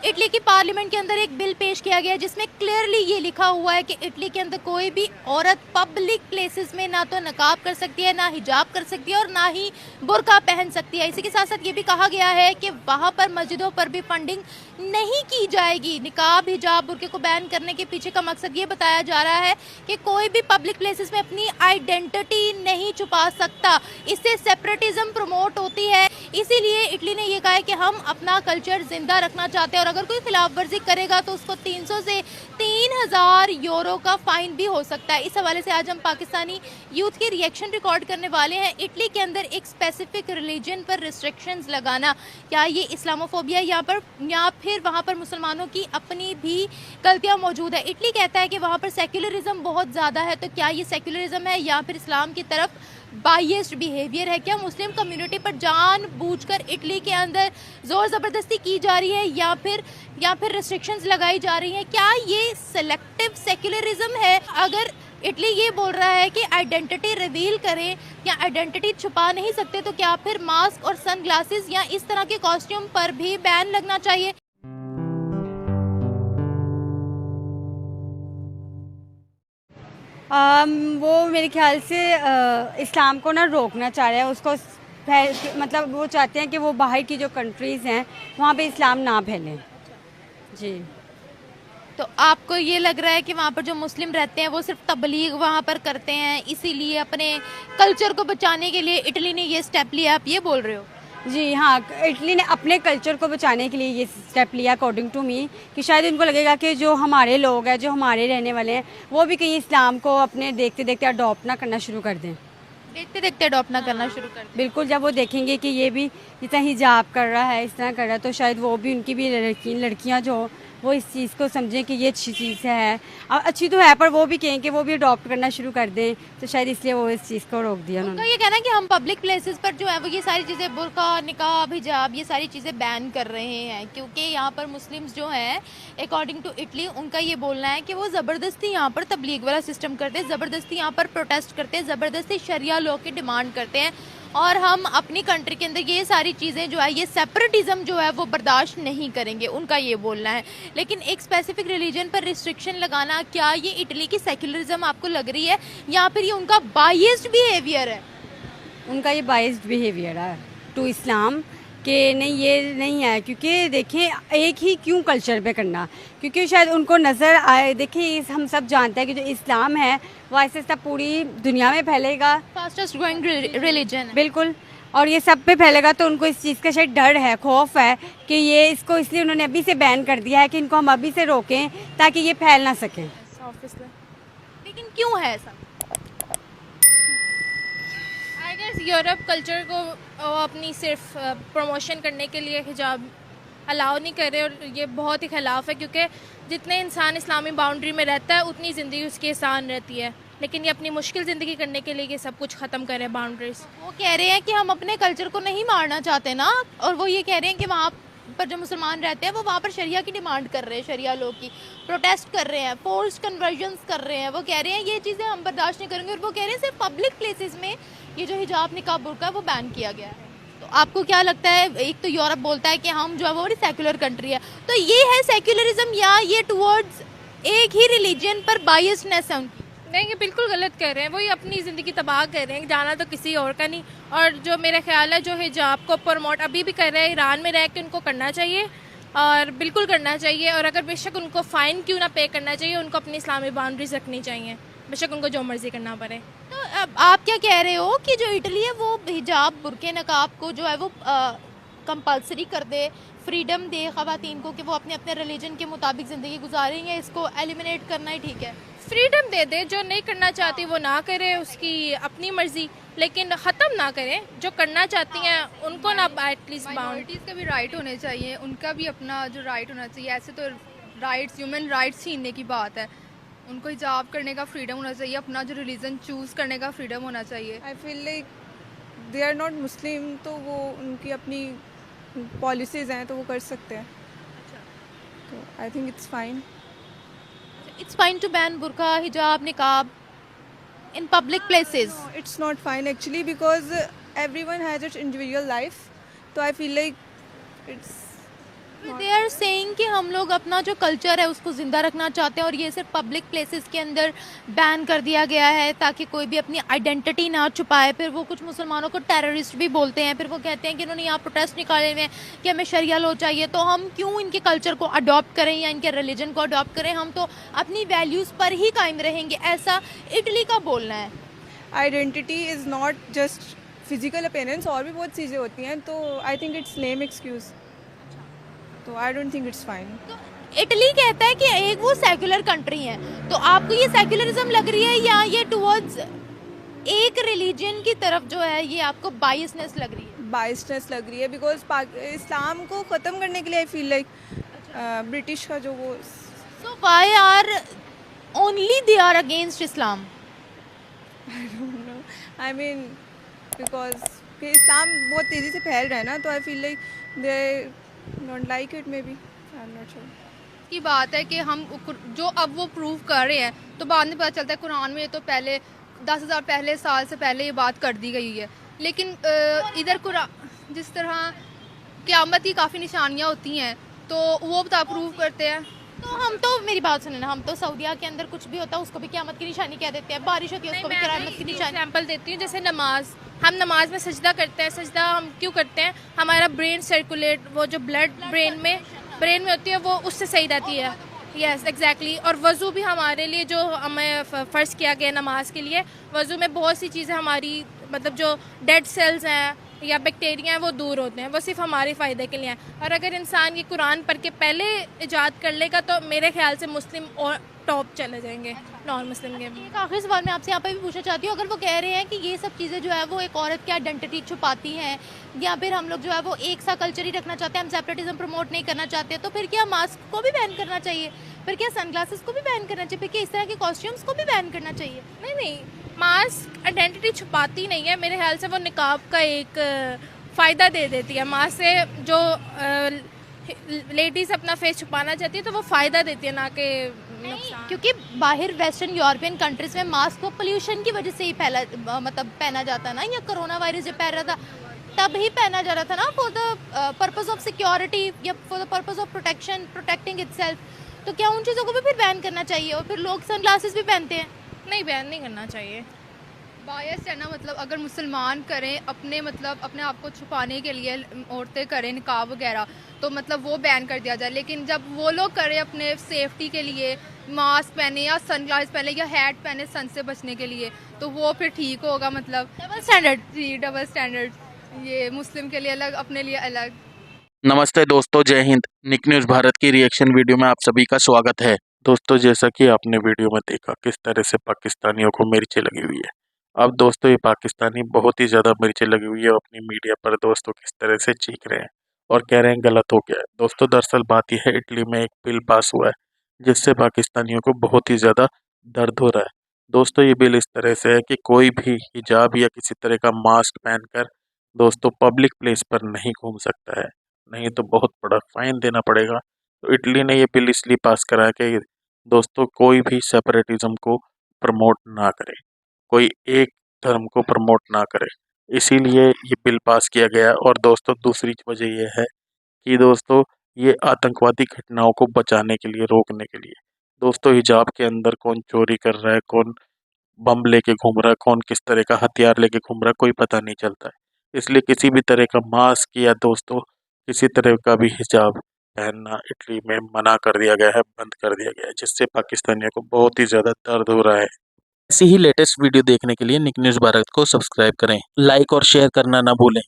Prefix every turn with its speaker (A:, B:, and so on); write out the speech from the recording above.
A: Italy की parliament के अंदर एक बिल पेश किया गया जिसमें क्लियरली ये लिखा हुआ है कि इटली के अंदर कोई भी औरत पब्लिक प्लेसेस में ना तो नकाब कर सकती है, ना हिजाब कर सकती है और ना ही बुर्का पहन सकती है। इसी के साथ साथ ये भी कहा गया है कि वहाँ पर मस्जिदों पर भी फंडिंग नहीं की जाएगी। निकाब, हिजाब, बुर्के को बैन करने के पीछे का मकसद ये बताया जा रहा है कि कोई भी पब्लिक प्लेसेस में अपनी आइडेंटिटी नहीं छुपा सकता, इससे सेपरेटिज्म प्रमोट होती है। इसीलिए इटली ने ये कहा है कि हम अपना कल्चर जिंदा रखना चाहते हैं और अगर कोई खिलाफ वर्जी करेगा तो उसको 300 से 3000 यूरो का फाइन भी हो सकता है। इस हवाले से आज हम पाकिस्तानी यूथ के रिएक्शन रिकॉर्ड करने वाले हैं। इटली के अंदर एक स्पेसिफिक रिलीजन पर रिस्ट्रिक्शंस लगाना, क्या ये इस्लामोफोबिया यहाँ पर या फिर वहाँ पर मुसलमानों की अपनी भी गलतियाँ मौजूद है? इटली कहता है कि वहाँ पर सेक्युलरिज्म बहुत ज़्यादा है, तो क्या ये सेक्युलरिज्म है या फिर इस्लाम की तरफ बायस्ड बिहेवियर है? क्या मुस्लिम कम्युनिटी पर जानबूझकर इटली के अंदर जोर ज़बरदस्ती की जा रही है या फिर रिस्ट्रिक्शंस लगाई जा रही हैं? क्या ये सेलेक्टिव सेक्युलरिज्म है? अगर इटली ये बोल रहा है कि आइडेंटिटी रिवील करें या आइडेंटिटी छुपा नहीं सकते, तो क्या फिर मास्क और सन ग्लासेस या इस तरह के कॉस्ट्यूम पर भी बैन लगना चाहिए?
B: वो मेरे ख्याल से इस्लाम को ना रोकना चाह रहे हैं, उसको मतलब वो चाहते हैं कि वो बाहर की जो कंट्रीज़ हैं वहाँ पे इस्लाम ना फैले। जी,
A: तो आपको ये लग रहा है कि वहाँ पर जो मुस्लिम रहते हैं वो सिर्फ तबलीग वहाँ पर करते हैं, इसीलिए अपने कल्चर को बचाने के लिए इटली ने ये स्टेप लिया, आप ये बोल रहे हो?
B: जी हाँ, इटली ने अपने कल्चर को बचाने के लिए ये स्टेप लिया अकॉर्डिंग टू मी, कि शायद उनको लगेगा कि जो हमारे लोग हैं, जो हमारे रहने वाले हैं, वो भी कहीं इस्लाम को अपने देखते देखते अडॉप्ट ना करना शुरू कर दें।
A: देखते देखते अडॉप्ट ना करना शुरू कर दें।
B: बिल्कुल, जब वो देखेंगे कि ये भी इतना हिजाब कर रहा है, इस तरह कर रहा है, तो शायद वो भी, उनकी भी लड़कियाँ जो वो इस चीज़ को समझें कि ये अच्छी चीज़ है। और अच्छी तो है, पर वो भी कहें कि वो भी अडॉप्ट करना शुरू कर दें, तो शायद इसलिए वो इस चीज़ को रोक दिया
A: उनका
B: उन्होंने।
A: ये कहना है कि हम पब्लिक प्लेसेस पर जो है वो ये सारी चीज़ें, बुर्का, निकाब, हिजाब, ये सारी चीज़ें बैन कर रहे हैं क्योंकि यहाँ पर मुस्लिम्स जो हैं अकॉर्डिंग टू इटली, उनका ये बोलना है कि वो ज़बरदस्ती यहाँ पर तबलीग वाला सिस्टम करते हैं, ज़बरदस्ती यहाँ पर प्रोटेस्ट करते हैं, ज़बरदस्ती शरिया लॉ की डिमांड करते हैं और हम अपनी कंट्री के अंदर ये सारी चीज़ें जो है, ये सेपरेटिज्म जो है वो बर्दाश्त नहीं करेंगे, उनका ये बोलना है। लेकिन एक स्पेसिफिक रिलीजन पर रिस्ट्रिक्शन लगाना, क्या ये इटली की सेक्युलरिज्म आपको लग रही है या फिर ये उनका बायस्ड बिहेवियर है?
B: उनका ये बाइस्ड बिहेवियर है टू इस्लाम, कि नहीं, ये नहीं है। क्योंकि देखें, एक ही क्यों कल्चर पे करना, क्योंकि शायद उनको नज़र आए, देखिए हम सब जानते हैं कि जो इस्लाम है वो ऐसे ऐसा पूरी दुनिया में फैलेगा,
A: फास्टेस्ट ग्रोइंग रिलीजन।
B: बिल्कुल, और ये सब पे फैलेगा, तो उनको इस चीज़ का शायद डर है, खौफ है कि ये इसको, इसलिए उन्होंने अभी से बैन कर दिया है कि इनको हम अभी से रोकें ताकि ये फैल ना सकें।
A: लेकिन क्यों है ऐसा?
C: आई गेस यूरोप कल्चर को अपनी सिर्फ प्रमोशन करने के लिए हिजाब अलाउ नहीं कर रहे और ये बहुत ही खिलाफ है, क्योंकि जितने इंसान इस्लामी बाउंड्री में रहता है उतनी ज़िंदगी उसकी आसान रहती है, लेकिन ये अपनी मुश्किल ज़िंदगी करने के लिए ये सब कुछ ख़त्म करें बाउंड्रीज।
A: वो कह रहे हैं कि हम अपने कल्चर को नहीं मारना चाहते ना, और वो ये कह रहे हैं कि वहाँ पर जो मुसलमान रहते हैं वो वहाँ पर शरिया की डिमांड कर रहे हैं, शरिया लोग की प्रोटेस्ट कर रहे हैं, फोर्स्ड कन्वर्जन्स कर रहे हैं। वो कह रहे हैं ये चीज़ें हम बर्दाश्त नहीं करेंगे और वो कह रहे हैं सिर्फ पब्लिक प्लेसेस में ये जो हिजाब, निकाब, बुर्का वो बैन किया गया है। तो आपको क्या लगता है? एक तो यूरोप बोलता है कि हम जो है वो बड़ी सेक्युलर कंट्री है, तो ये है सेक्युलरिज्म या ये टुवर्ड्स एक ही रिलीजन पर बायस्डनेस है उनकी?
C: नहीं, ये बिल्कुल गलत कर रहे हैं, वही अपनी ज़िंदगी तबाह कर रहे हैं, जाना तो किसी और का नहीं। और जो मेरा ख्याल है जो हिजाब को प्रमोट अभी भी कर रहे हैं ईरान में रह के, उनको करना चाहिए और बिल्कुल करना चाहिए। और अगर बेशक उनको फ़ाइन क्यों ना पे करना चाहिए, उनको अपनी इस्लामी बाउंड्रीज रखनी चाहिए, बेशक उनको जो मर्ज़ी करना पड़े।
A: तो अब आप क्या कह रहे हो कि जो इटली है वो हिजाब, बुर्के, नकाब को जो है वो कंपलसरी कर दे, फ्रीडम दे ख़वातीन को कि वो अपने अपने रिलीजन के मुताबिक ज़िंदगी गुजारेंगे, इसको एलिमिनेट करना ही ठीक है?
C: फ्रीडम दे दे, जो नहीं करना चाहती वो ना करे, उसकी अपनी मर्जी, लेकिन ख़त्म ना करें। जो करना चाहती हैं उनको ना एटलीस्ट
D: माइनॉरिटीज़ का भी राइट होने चाहिए, उनका भी अपना जो राइट होना चाहिए। ऐसे तो राइट्स, ह्यूमन राइट्स छीनने की बात है। उनको हिजाब करने का फ्रीडम होना चाहिए, अपना जो रिलीजन चूज़ करने का फ्रीडम होना चाहिए। I feel like they are not Muslim, तो वो उनकी अपनी पॉलिसीज़ हैं तो वो कर सकते हैं, तो I think it's fine.
A: It's fine to ban burqa, hijab, niqab in public places.
D: No, it's not fine actually, because everyone has its individual life, so I feel like it's
A: They are saying कि हम लोग अपना जो culture है उसको ज़िंदा रखना चाहते हैं और ये सिर्फ पब्लिक प्लेसेस के अंदर बैन कर दिया गया है ताकि कोई भी अपनी आइडेंटिटी ना छुपाए। फिर वो कुछ मुसलमानों को टेररिस्ट भी बोलते हैं, फिर वो कहते हैं कि इन्होंने यहाँ प्रोटेस्ट निकाले हुए हैं कि हमें शरिया लॉ चाहिए। तो हम क्यों इनके कल्चर को अडॉप्ट करें या इनके रिलीजन को अडॉप्ट करें? हम तो अपनी वैल्यूज़ पर ही कायम रहेंगे, ऐसा इटली का बोलना है।
E: Identity is not just physical appearance, और भी बहुत चीज़ें होती हैं, तो I think it's lame excuse, तो I don't think it's fine.
A: तो इटली कहता है कि एक वो सेक्युलर कंट्री है, तो आपको ये सेक्युलरिज्म लग रही है या ये टुवर्ड्स एक रिलीजन की तरफ जो है ये आपको बायसनेस लग रही है?
E: बायसनेस लग रही है बिकॉज इस्लाम को ख़त्म करने के लिए आई फील लाइक ब्रिटिश का जो वो
A: so why are only they are against Islam?
E: I mean because Islam बहुत तेज़ी से फैल रहा है ना, तो I feel like they don't like it, maybe, I am not sure.
D: की बात है कि हम जो अब वो प्रूव कर रहे हैं तो बाद में पता चलता है कुरान में तो पहले 10,000 पहले साल से पहले ये बात कर दी गई है। लेकिन इधर कुरान जिस तरह क़यामत की काफ़ी निशानियाँ होती हैं तो वो बता प्रूव करते हैं।
A: तो हम तो मेरी बात सुने ना, हम तो सऊदीया के अंदर कुछ भी होता है उसको भी क़यामत की निशानी कह देते हैं, बारिश होती है उसको भी क़यामत की निशानी।
C: एग्जाम्पल देती हूँ, जैसे नमाज, हम नमाज में सजदा करते हैं। सजदा हम क्यों करते हैं? हमारा ब्रेन सर्कुलेट, वो जो ब्लड ब्रेन में होती है वो उससे सही रहती है। Yes exactly. और वज़ू भी हमारे लिए जो हमें फ़र्ज़ किया गया नमाज के लिए, वज़ू में बहुत सी चीज़ें हमारी मतलब जो डेड सेल्स हैं या बैक्टीरिया हैं वो दूर होते हैं, वो सिर्फ हमारे फ़ायदे के लिए हैं। और अगर इंसान ये कुरान पढ़ के पहले इजाद कर लेगा तो मेरे ख्याल से मुस्लिम और टॉप चले जाएंगे नॉन मुस्लिम के भी।
A: एक आखिरी सवाल मैं आपसे यहाँ पे भी पूछना चाहती हूँ, अगर वो कह रहे हैं कि ये सब चीज़ें जो है वो एक औरत की आइडेंटिटी छुपाती हैं या फिर हम लोग जो है वो एक सा कल्चर ही रखना चाहते हैं, हम सेपरेटिज्म प्रमोट नहीं करना चाहते, तो फिर क्या मास्क को भी बैन करना चाहिए? फिर क्या सनग्लासेस को भी बैन करना चाहिए? फिर क्या इस तरह के कॉस्ट्यूम्स को भी बैन करना चाहिए?
C: नहीं, मास्क आइडेंटिटी छुपाती नहीं है। मेरे ख्याल से वो निकाब का एक फ़ायदा दे देती है। मास्क से जो लेडीज़ अपना फेस छुपाना चाहती है तो वो फ़ायदा देती है, ना कि नुकसान।
A: क्योंकि बाहर वेस्टर्न यूरोपियन कंट्रीज में मास्क को पोल्यूशन की वजह से ही मतलब पहना जाता ना, या कोरोना वायरस जब पहन रहा था तब ही पहना जा रहा था ना, for the purpose of security या for the purpose of protecting itself. तो क्या उन चीज़ों को भी फिर बैन करना चाहिए? और फिर लोग सनग्लासेस भी पहनते हैं।
C: नहीं, बैन नहीं करना चाहिए।
D: बायस है ना, मतलब अगर मुसलमान करें अपने मतलब अपने आप को छुपाने के लिए, औरतें करें निकाब वगैरह, तो मतलब वो बैन कर दिया जाए। लेकिन जब वो लोग करें अपने सेफ्टी के लिए, मास्क पहने या सनग्लास पहने या हैट पहने सन से बचने के लिए, तो वो फिर ठीक होगा। मतलब
A: डबल स्टैंडर्ड।
D: जी, डबल स्टैंडर्ड, ये मुस्लिम के लिए अलग, अपने लिए अलग।
F: नमस्ते दोस्तों, जय हिंद। निक न्यूज़ भारत की रिएक्शन वीडियो में आप सभी का स्वागत है। दोस्तों, जैसा कि आपने वीडियो में देखा किस तरह से पाकिस्तानियों को मिर्चें लगी हुई है। अब दोस्तों ये पाकिस्तानी बहुत ही ज़्यादा मिर्चें लगी हुई है अपनी मीडिया पर दोस्तों किस तरह से चीख रहे हैं और कह रहे हैं गलत हो गया है। दोस्तों दरअसल बात यह है, इटली में एक बिल पास हुआ है जिससे पाकिस्तानियों को बहुत ही ज़्यादा दर्द हो रहा है। दोस्तों ये बिल इस तरह से है कि कोई भी हिजाब या किसी तरह का मास्क पहनकर दोस्तों पब्लिक प्लेस पर नहीं घूम सकता है, नहीं तो बहुत बड़ा फाइन देना पड़ेगा। तो इटली ने ये बिल इसलिए पास करा है कि दोस्तों कोई भी सेपरेटिज्म को प्रमोट ना करे, कोई एक धर्म को प्रमोट ना करे, इसीलिए ये बिल पास किया गया। और दोस्तों दूसरी वजह यह है कि दोस्तों ये आतंकवादी घटनाओं को बचाने के लिए, रोकने के लिए। दोस्तों हिजाब के अंदर कौन चोरी कर रहा है, कौन बम लेके घूम रहा है, कौन किस तरह का हथियार लेके घूम रहा है, कोई पता नहीं चलता है। इसलिए किसी भी तरह का मास्क या दोस्तों किसी तरह का भी हिजाब पहनना इटली में मना कर दिया गया है, बंद कर दिया गया है, जिससे पाकिस्तानियों को बहुत ही ज़्यादा दर्द हो रहा है। ऐसी ही लेटेस्ट वीडियो देखने के लिए निक न्यूज़ भारत को सब्सक्राइब करें, लाइक और शेयर करना ना भूलें।